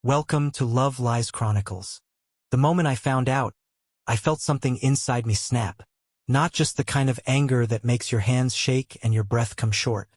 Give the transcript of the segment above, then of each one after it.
Welcome to Love Lies Chronicles. The moment I found out, I felt something inside me snap. Not just the kind of anger that makes your hands shake and your breath come short.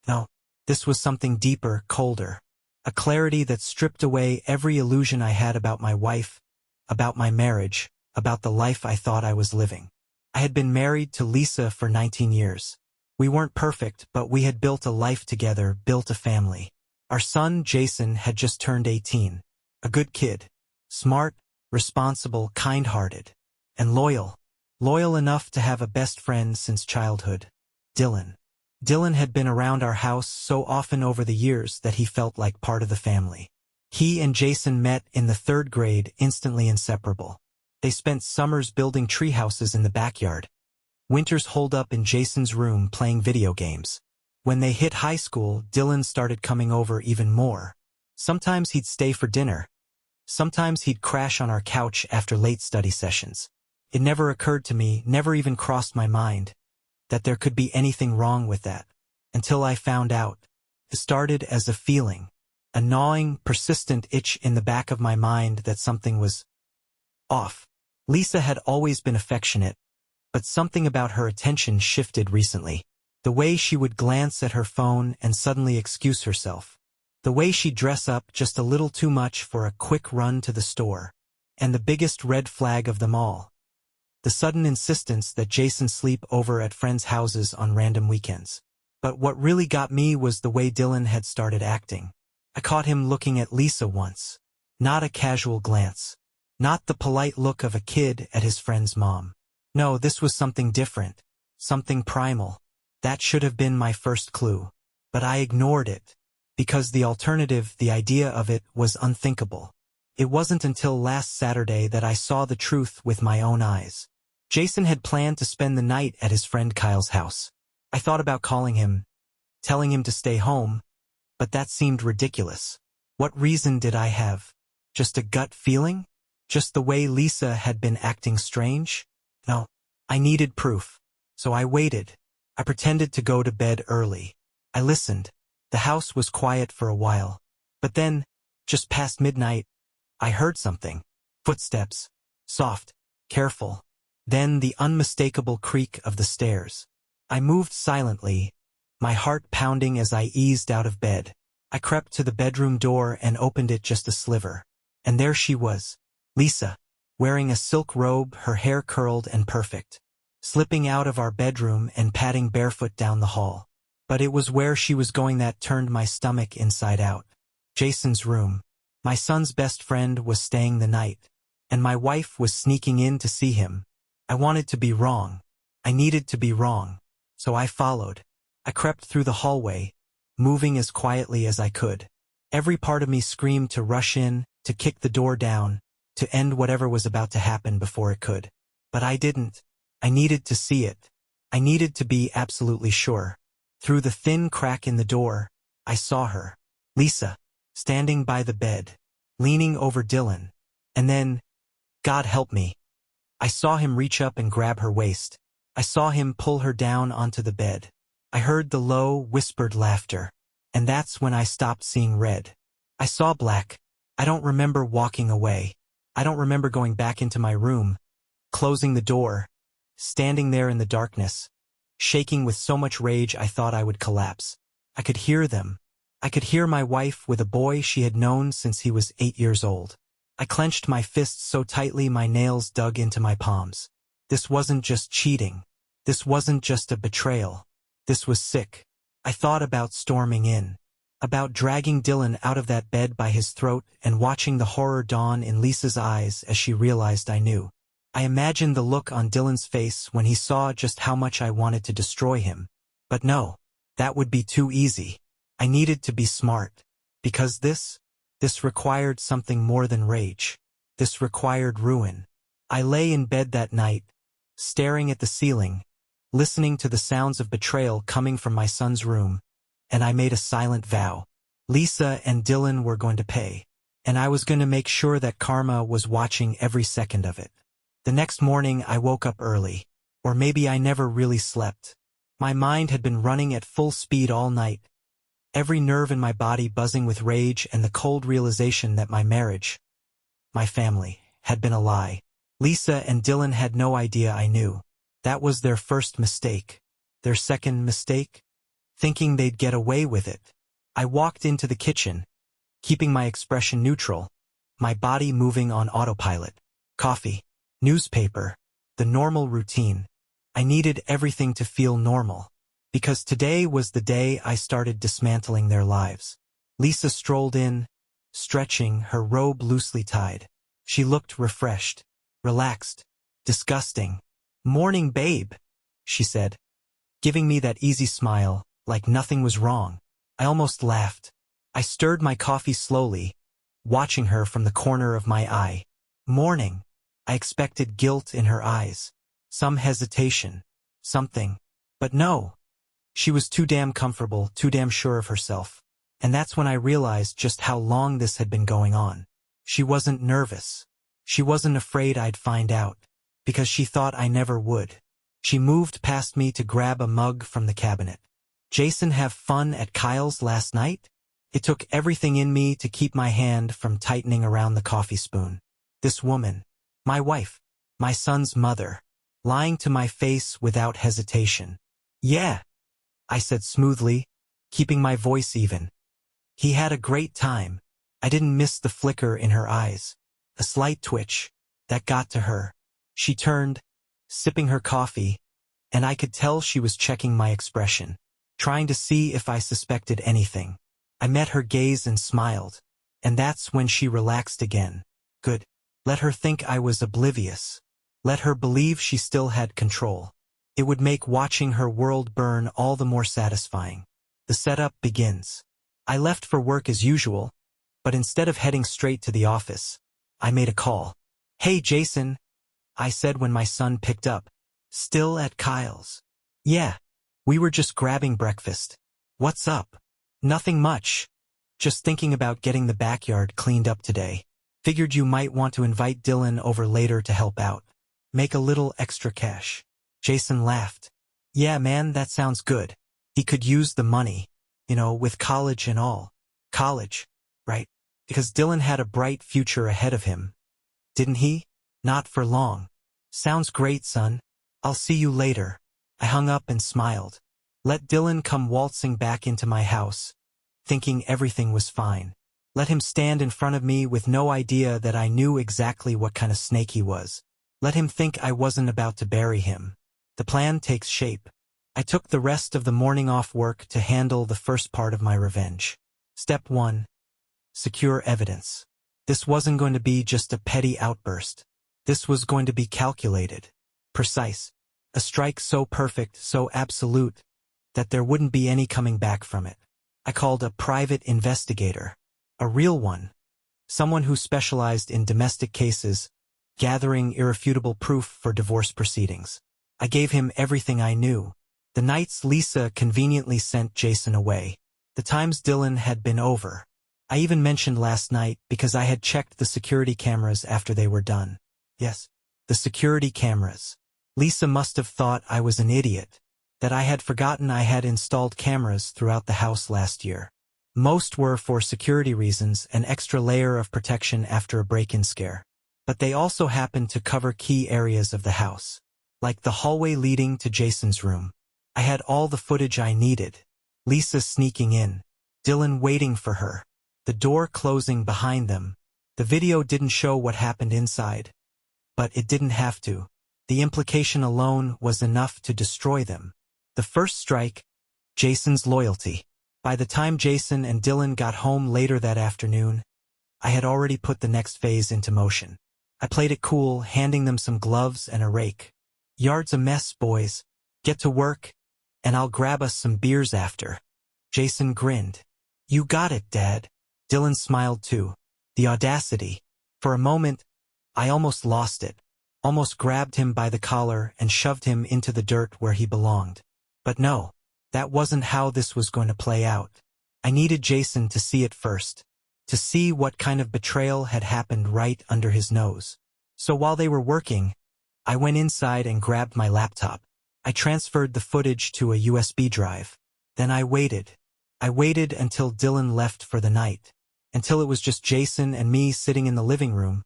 No, this was something deeper, colder. A clarity that stripped away every illusion I had about my wife, about my marriage, about the life I thought I was living. I had been married to Lisa for 19 years. We weren't perfect, but we had built a life together, built a family. Our son, Jason, had just turned 18. A good kid. Smart, responsible, kind-hearted. And loyal. Loyal enough to have a best friend since childhood. Dylan. Dylan had been around our house so often over the years that he felt like part of the family. He and Jason met in the 3rd grade, instantly inseparable. They spent summers building treehouses in the backyard. Winters holed up in Jason's room playing video games. When they hit high school, Dylan started coming over even more. Sometimes he'd stay for dinner. Sometimes he'd crash on our couch after late study sessions. It never occurred to me, never even crossed my mind, that there could be anything wrong with that. Until I found out. It started as a feeling. A gnawing, persistent itch in the back of my mind that something was off. Lisa had always been affectionate, but something about her attention shifted recently. The way she would glance at her phone and suddenly excuse herself. The way she'd dress up just a little too much for a quick run to the store. And the biggest red flag of them all. The sudden insistence that Jason sleep over at friends' houses on random weekends. But what really got me was the way Dylan had started acting. I caught him looking at Lisa once. Not a casual glance. Not the polite look of a kid at his friend's mom. No, this was something different. Something primal. That should have been my first clue. But I ignored it. Because the alternative, the idea of it, was unthinkable. It wasn't until last Saturday that I saw the truth with my own eyes. Jason had planned to spend the night at his friend Kyle's house. I thought about calling him, telling him to stay home, but that seemed ridiculous. What reason did I have? Just a gut feeling? Just the way Lisa had been acting strange? No, I needed proof. So I waited. I pretended to go to bed early. I listened. The house was quiet for a while. But then, just past midnight, I heard something. Footsteps. Soft. Careful. Then the unmistakable creak of the stairs. I moved silently, my heart pounding as I eased out of bed. I crept to the bedroom door and opened it just a sliver. And there she was. Lisa. Wearing a silk robe, her hair curled and perfect. Slipping out of our bedroom and padding barefoot down the hall. But it was where she was going that turned my stomach inside out. Jason's room. My son's best friend was staying the night. And my wife was sneaking in to see him. I wanted to be wrong. I needed to be wrong. So I followed. I crept through the hallway, moving as quietly as I could. Every part of me screamed to rush in, to kick the door down, to end whatever was about to happen before it could. But I didn't. I needed to see it. I needed to be absolutely sure. Through the thin crack in the door, I saw her. Lisa, standing by the bed, leaning over Dylan. And then, God help me, I saw him reach up and grab her waist. I saw him pull her down onto the bed. I heard the low, whispered laughter. And that's when I stopped seeing red. I saw black. I don't remember walking away. I don't remember going back into my room, closing the door, standing there in the darkness, shaking with so much rage I thought I would collapse. I could hear them. I could hear my wife with a boy she had known since he was 8 years old. I clenched my fists so tightly my nails dug into my palms. This wasn't just cheating. This wasn't just a betrayal. This was sick. I thought about storming in. About dragging Dylan out of that bed by his throat and watching the horror dawn in Lisa's eyes as she realized I knew. I imagined the look on Dylan's face when he saw just how much I wanted to destroy him. But no, that would be too easy. I needed to be smart. Because this required something more than rage. This required ruin. I lay in bed that night, staring at the ceiling, listening to the sounds of betrayal coming from my son's room, and I made a silent vow. Lisa and Dylan were going to pay, and I was going to make sure that karma was watching every second of it. The next morning I woke up early, or maybe I never really slept. My mind had been running at full speed all night, every nerve in my body buzzing with rage and the cold realization that my marriage, my family, had been a lie. Lisa and Dylan had no idea I knew. That was their first mistake. Their second mistake? Thinking they'd get away with it. I walked into the kitchen, keeping my expression neutral, my body moving on autopilot. Coffee, newspaper, the normal routine. I needed everything to feel normal. Because today was the day I started dismantling their lives. Lisa strolled in, stretching, her robe loosely tied. She looked refreshed, relaxed, disgusting. "Morning, babe," she said, giving me that easy smile, like nothing was wrong. I almost laughed. I stirred my coffee slowly, watching her from the corner of my eye. "Morning." I expected guilt in her eyes. Some hesitation. Something. But no. She was too damn comfortable, too damn sure of herself. And that's when I realized just how long this had been going on. She wasn't nervous. She wasn't afraid I'd find out. Because she thought I never would. She moved past me to grab a mug from the cabinet. "Jason have fun at Kyle's last night?" It took everything in me to keep my hand from tightening around the coffee spoon. This woman, my wife, my son's mother, lying to my face without hesitation. "Yeah," I said smoothly, keeping my voice even. "He had a great time." I didn't miss the flicker in her eyes. A slight twitch. That got to her. She turned, sipping her coffee, and I could tell she was checking my expression, trying to see if I suspected anything. I met her gaze and smiled, and that's when she relaxed again. Good. Let her think I was oblivious. Let her believe she still had control. It would make watching her world burn all the more satisfying. The setup begins. I left for work as usual, but instead of heading straight to the office, I made a call. "Hey, Jason," I said when my son picked up. "Still at Kyle's?" "Yeah. We were just grabbing breakfast." "What's up?" "Nothing much. Just thinking about getting the backyard cleaned up today. Figured you might want to invite Dylan over later to help out. Make a little extra cash." Jason laughed. "Yeah, man, that sounds good. He could use the money, with college and all." "College, right? Because Dylan had a bright future ahead of him. Didn't he?" "Not for long." "Sounds great, son. I'll see you later." I hung up and smiled. Let Dylan come waltzing back into my house, thinking everything was fine. Let him stand in front of me with no idea that I knew exactly what kind of snake he was. Let him think I wasn't about to bury him. The plan takes shape. I took the rest of the morning off work to handle the first part of my revenge. Step 1. Secure evidence. This wasn't going to be just a petty outburst. This was going to be calculated, precise. A strike so perfect, so absolute, that there wouldn't be any coming back from it. I called a private investigator. A real one. Someone who specialized in domestic cases, gathering irrefutable proof for divorce proceedings. I gave him everything I knew. The nights Lisa conveniently sent Jason away. The times Dylan had been over. I even mentioned last night because I had checked the security cameras after they were done. Yes, the security cameras. Lisa must have thought I was an idiot, that I had forgotten I had installed cameras throughout the house last year. Most were for security reasons, an extra layer of protection after a break-in scare. But they also happened to cover key areas of the house, like the hallway leading to Jason's room. I had all the footage I needed. Lisa sneaking in, Dylan waiting for her, the door closing behind them. The video didn't show what happened inside, but it didn't have to. The implication alone was enough to destroy them. The first strike, Jason's loyalty. By the time Jason and Dylan got home later that afternoon, I had already put the next phase into motion. I played it cool, handing them some gloves and a rake. "Yard's a mess, boys. Get to work, and I'll grab us some beers after." Jason grinned. "You got it, Dad." Dylan smiled too. The audacity. For a moment, I almost lost it. Almost grabbed him by the collar and shoved him into the dirt where he belonged. But no, that wasn't how this was going to play out. I needed Jason to see it first, to see what kind of betrayal had happened right under his nose. So while they were working, I went inside and grabbed my laptop. I transferred the footage to a USB drive. Then I waited. I waited until Dylan left for the night, until it was just Jason and me sitting in the living room,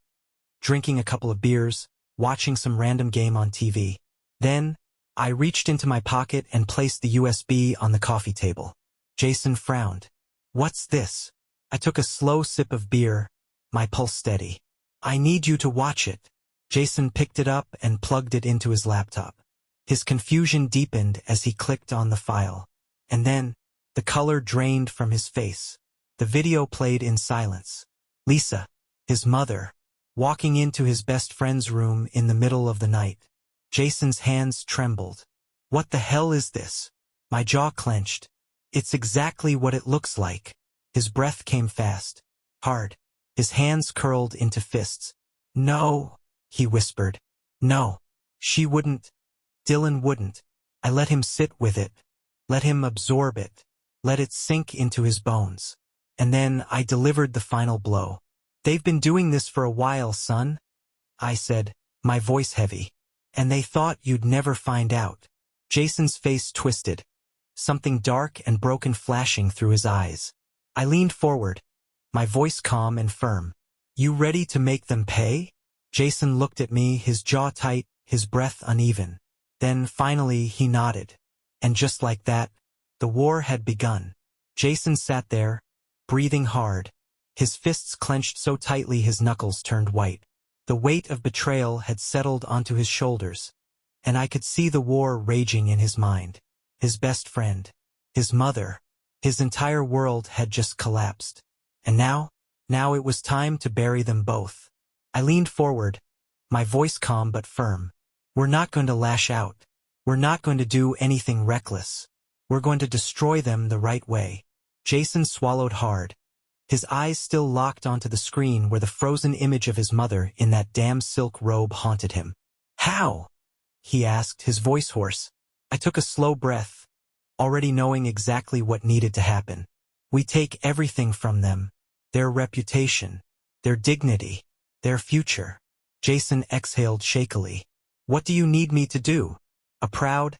drinking a couple of beers, watching some random game on TV. Then, I reached into my pocket and placed the USB on the coffee table. Jason frowned. "What's this?" I took a slow sip of beer, my pulse steady. "I need you to watch it." Jason picked it up and plugged it into his laptop. His confusion deepened as he clicked on the file. And then, the color drained from his face. The video played in silence. Lisa, his mother, walking into his best friend's room in the middle of the night. Jason's hands trembled. "What the hell is this?" My jaw clenched. "It's exactly what it looks like." His breath came fast, hard. His hands curled into fists. "No," he whispered. "No. She wouldn't. Dylan wouldn't." I let him sit with it. Let him absorb it. Let it sink into his bones. And then I delivered the final blow. "They've been doing this for a while, son," I said, my voice heavy. "And they thought you'd never find out." Jason's face twisted, something dark and broken flashing through his eyes. I leaned forward, my voice calm and firm. "You ready to make them pay?" Jason looked at me, his jaw tight, his breath uneven. Then finally he nodded. And just like that, the war had begun. Jason sat there, breathing hard, his fists clenched so tightly his knuckles turned white. The weight of betrayal had settled onto his shoulders, and I could see the war raging in his mind. His best friend, his mother, his entire world had just collapsed. And now it was time to bury them both. I leaned forward, my voice calm but firm. "We're not going to lash out. We're not going to do anything reckless. We're going to destroy them the right way." Jason swallowed hard, his eyes still locked onto the screen where the frozen image of his mother in that damn silk robe haunted him. "How?" he asked, his voice hoarse. I took a slow breath, already knowing exactly what needed to happen. "We take everything from them, their reputation, their dignity, their future." Jason exhaled shakily. "What do you need me to do?" A proud,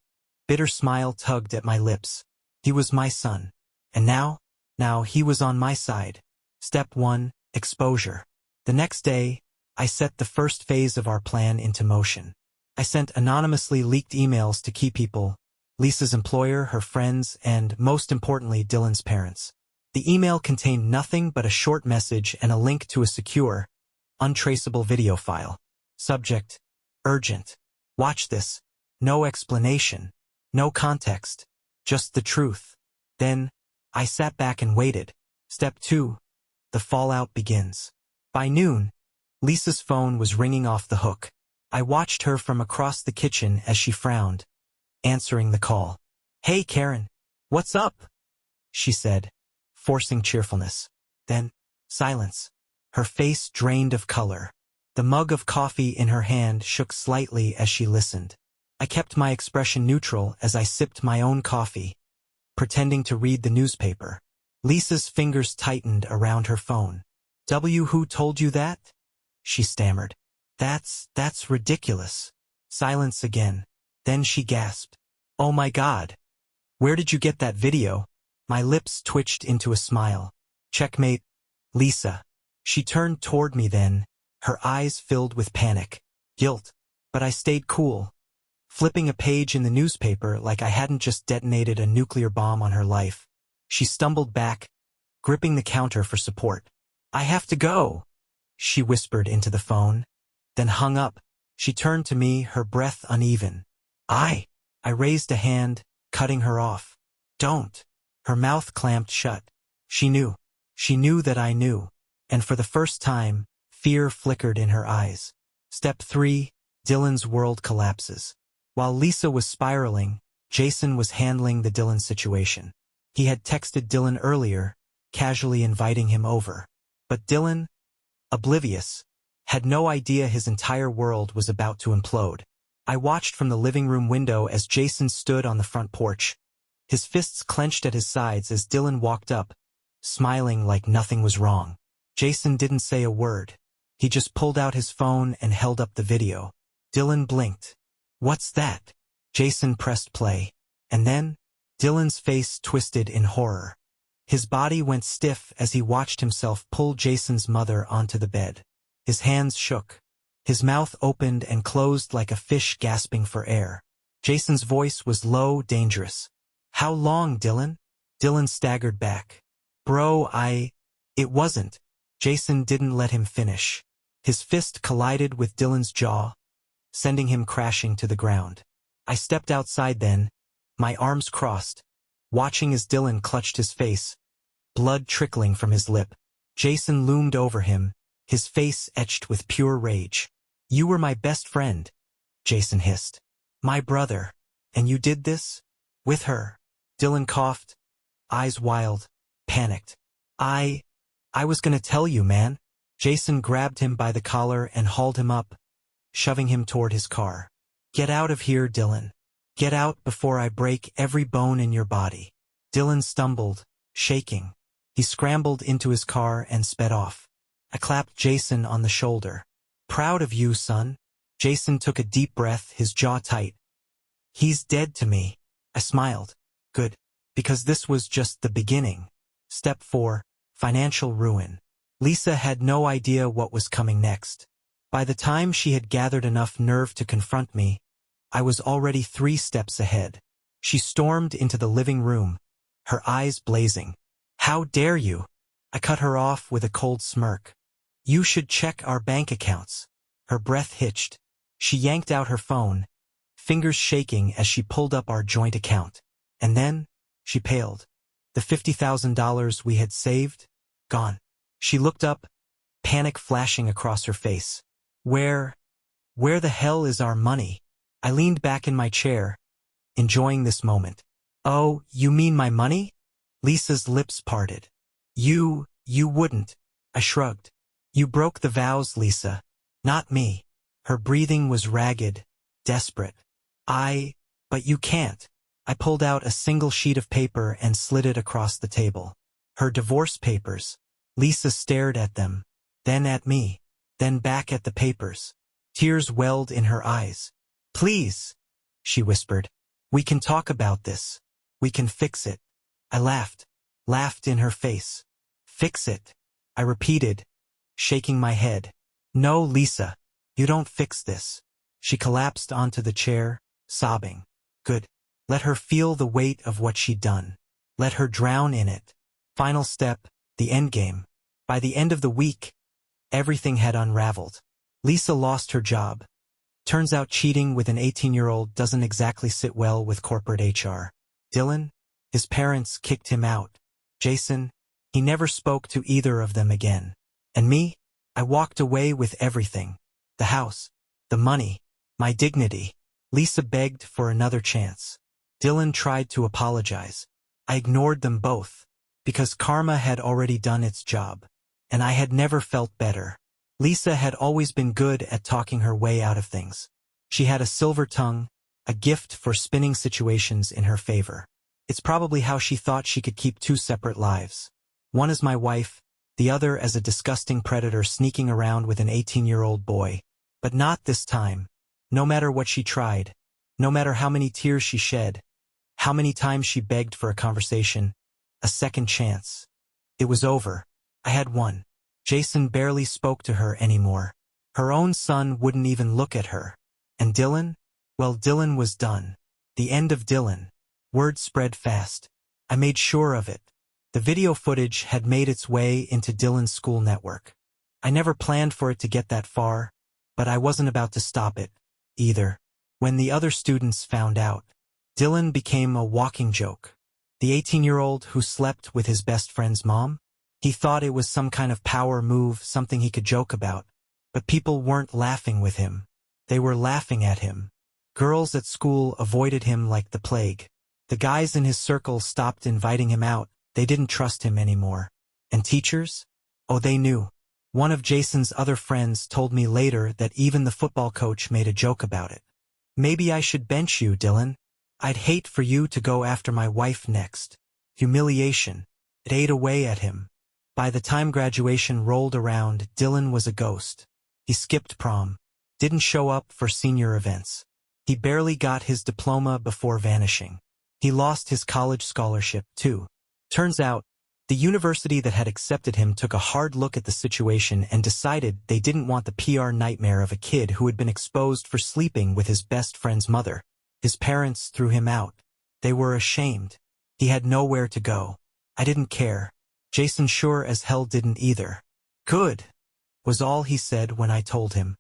bitter smile tugged at my lips. He was my son. And now he was on my side. Step 1, exposure. The next day, I set the first phase of our plan into motion. I sent anonymously leaked emails to key people, Lisa's employer, her friends, and, most importantly, Dylan's parents. The email contained nothing but a short message and a link to a secure, untraceable video file. Subject: urgent. Watch this. No explanation. No context. Just the truth. Then, I sat back and waited. Step 2. The fallout begins. By noon, Lisa's phone was ringing off the hook. I watched her from across the kitchen as she frowned, answering the call. "Hey, Karen. What's up?" she said, forcing cheerfulness. Then, silence. Her face drained of color. The mug of coffee in her hand shook slightly as she listened. I kept my expression neutral as I sipped my own coffee, pretending to read the newspaper. Lisa's fingers tightened around her phone. Who told you that?" she stammered. That's ridiculous." Silence again. Then she gasped. "Oh my God. Where did you get that video?" My lips twitched into a smile. "Checkmate, Lisa." She turned toward me then, her eyes filled with panic, guilt. But I stayed cool, flipping a page in the newspaper like I hadn't just detonated a nuclear bomb on her life. She stumbled back, gripping the counter for support. "I have to go," she whispered into the phone, then hung up. She turned to me, her breath uneven. I raised a hand, cutting her off. "Don't." Her mouth clamped shut. She knew. She knew that I knew. And for the first time, fear flickered in her eyes. Step 3, Dylan's world collapses. While Lisa was spiraling, Jason was handling the Dylan situation. He had texted Dylan earlier, casually inviting him over. But Dylan, oblivious, had no idea his entire world was about to implode. I watched from the living room window as Jason stood on the front porch, his fists clenched at his sides as Dylan walked up, smiling like nothing was wrong. Jason didn't say a word. He just pulled out his phone and held up the video. Dylan blinked. "What's that?" Jason pressed play. And then, Dylan's face twisted in horror. His body went stiff as he watched himself pull Jason's mother onto the bed. His hands shook. His mouth opened and closed like a fish gasping for air. Jason's voice was low, dangerous. "How long, Dylan?" Dylan staggered back. "Bro, It wasn't." Jason didn't let him finish. His fist collided with Dylan's jaw, sending him crashing to the ground. I stepped outside then, my arms crossed, watching as Dylan clutched his face, blood trickling from his lip. Jason loomed over him, his face etched with pure rage. "You were my best friend," Jason hissed. "My brother. And you did this? With her?" Dylan coughed, eyes wild, panicked. I was gonna tell you, man." Jason grabbed him by the collar and hauled him up, shoving him toward his car. "Get out of here, Dylan. Get out before I break every bone in your body." Dylan stumbled, shaking. He scrambled into his car and sped off. I clapped Jason on the shoulder. "Proud of you, son." Jason took a deep breath, his jaw tight. "He's dead to me." I smiled. "Good. Because this was just the beginning." Step 4. Financial ruin. Lisa had no idea what was coming next. By the time she had gathered enough nerve to confront me, I was already 3 steps ahead. She stormed into the living room, her eyes blazing. "How dare you?" I cut her off with a cold smirk. "You should check our bank accounts." Her breath hitched. She yanked out her phone, fingers shaking as she pulled up our joint account. And then, she paled. The $50,000 we had saved? Gone. She looked up, panic flashing across her face. Where the hell is our money?" I leaned back in my chair, enjoying this moment. "Oh, you mean my money?" Lisa's lips parted. You wouldn't." I shrugged. "You broke the vows, Lisa. Not me." Her breathing was ragged, desperate. But you can't." I pulled out a single sheet of paper and slid it across the table. Her divorce papers. Lisa stared at them, then at me, then back at the papers. Tears welled in her eyes. "Please," she whispered. "We can talk about this. We can fix it." I laughed in her face. "Fix it," I repeated, shaking my head. "No, Lisa, you don't fix this." She collapsed onto the chair, sobbing. "Good. Let her feel the weight of what she'd done. Let her drown in it." Final step, the endgame. By the end of the week, everything had unraveled. Lisa lost her job. Turns out cheating with an 18-year-old doesn't exactly sit well with corporate HR. Dylan, his parents kicked him out. Jason, he never spoke to either of them again. And me, I walked away with everything. The house, the money, my dignity. Lisa begged for another chance. Dylan tried to apologize. I ignored them both, because karma had already done its job. And I had never felt better. Lisa had always been good at talking her way out of things. She had a silver tongue, a gift for spinning situations in her favor. It's probably how she thought she could keep 2 separate lives. One as my wife, the other as a disgusting predator sneaking around with an 18-year-old boy. But not this time. No matter what she tried, no matter how many tears she shed, how many times she begged for a conversation, a second chance. It was over. I had one. Jason barely spoke to her anymore. Her own son wouldn't even look at her. And Dylan? Well, Dylan was done. The end of Dylan. Word spread fast. I made sure of it. The video footage had made its way into Dylan's school network. I never planned for it to get that far, but I wasn't about to stop it, either. When the other students found out, Dylan became a walking joke. The 18-year-old who slept with his best friend's mom? He thought it was some kind of power move, something he could joke about. But people weren't laughing with him. They were laughing at him. Girls at school avoided him like the plague. The guys in his circle stopped inviting him out. They didn't trust him anymore. And teachers? Oh, they knew. One of Jason's other friends told me later that even the football coach made a joke about it. "Maybe I should bench you, Dylan. I'd hate for you to go after my wife next." Humiliation. It ate away at him. By the time graduation rolled around, Dylan was a ghost. He skipped prom. Didn't show up for senior events. He barely got his diploma before vanishing. He lost his college scholarship, too. Turns out, The university that had accepted him took a hard look at the situation and decided they didn't want the PR nightmare of a kid who had been exposed for sleeping with his best friend's mother. His parents threw him out. They were ashamed. He had nowhere to go. I didn't care. Jason sure as hell didn't either. Good, was all he said when I told him.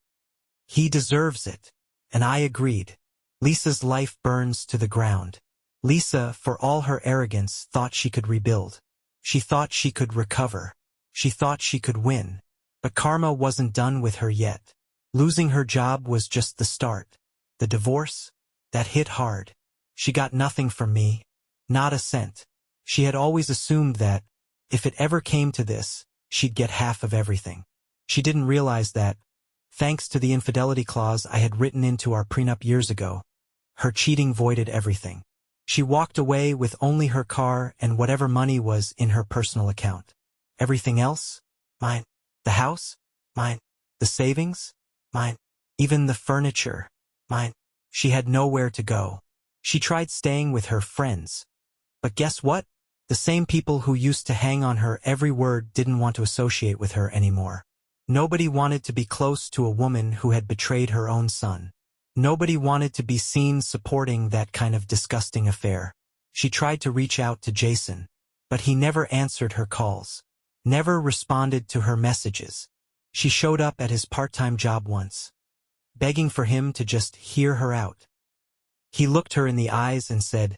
He deserves it. And I agreed. Lisa's life burns to the ground. Lisa, for all her arrogance, thought she could rebuild. She thought she could recover. She thought she could win. But karma wasn't done with her yet. Losing her job was just the start. The divorce? That hit hard. She got nothing from me. Not a cent. She had always assumed that, if it ever came to this, she'd get half of everything. She didn't realize that, thanks to the infidelity clause I had written into our prenup years ago, her cheating voided everything. She walked away with only her car and whatever money was in her personal account. Everything else? Mine. The house? Mine. The savings? Mine. Even the furniture? Mine. She had nowhere to go. She tried staying with her friends. But guess what? The same people who used to hang on her every word didn't want to associate with her anymore. Nobody wanted to be close to a woman who had betrayed her own son. Nobody wanted to be seen supporting that kind of disgusting affair. She tried to reach out to Jason, but he never answered her calls, never responded to her messages. She showed up at his part-time job once, begging for him to just hear her out. He looked her in the eyes and said,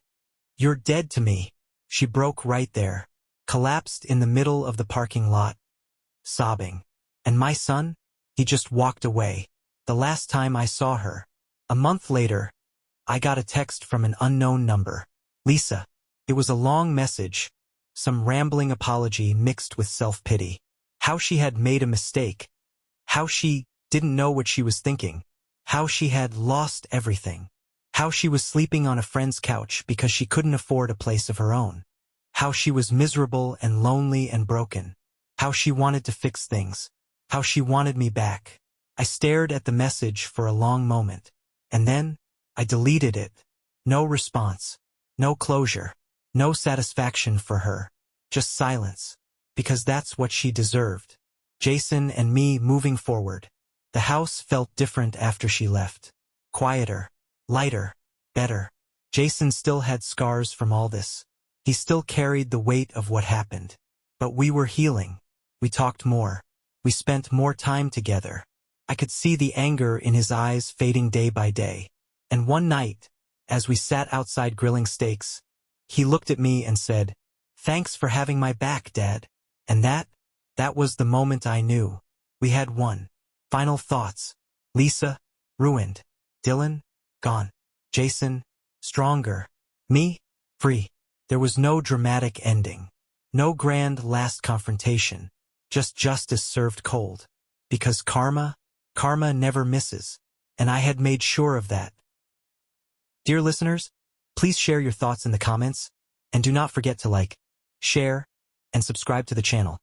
"You're dead to me." She broke right there, collapsed in the middle of the parking lot, sobbing. And my son? He just walked away. The last time I saw her. A month later, I got a text from an unknown number. Lisa. It was a long message, some rambling apology mixed with self-pity. How she had made a mistake. How she didn't know what she was thinking. How she had lost everything. How she was sleeping on a friend's couch because she couldn't afford a place of her own. How she was miserable and lonely and broken. How she wanted to fix things. How she wanted me back. I stared at the message for a long moment. And then, I deleted it. No response. No closure. No satisfaction for her. Just silence. Because that's what she deserved. Jason and me moving forward. The house felt different after she left. Quieter. Lighter. Better. Jason still had scars from all this. He still carried the weight of what happened. But we were healing. We talked more. We spent more time together. I could see the anger in his eyes fading day by day. And one night, as we sat outside grilling steaks, he looked at me and said, "Thanks for having my back, Dad." And that was the moment I knew. We had won. Final thoughts. Lisa, ruined. Dylan, gone. Jason, stronger. Me, free. There was no dramatic ending. No grand last confrontation. Just justice served cold. Because karma never misses. And I had made sure of that. Dear listeners, please share your thoughts in the comments, and do not forget to like, share, and subscribe to the channel.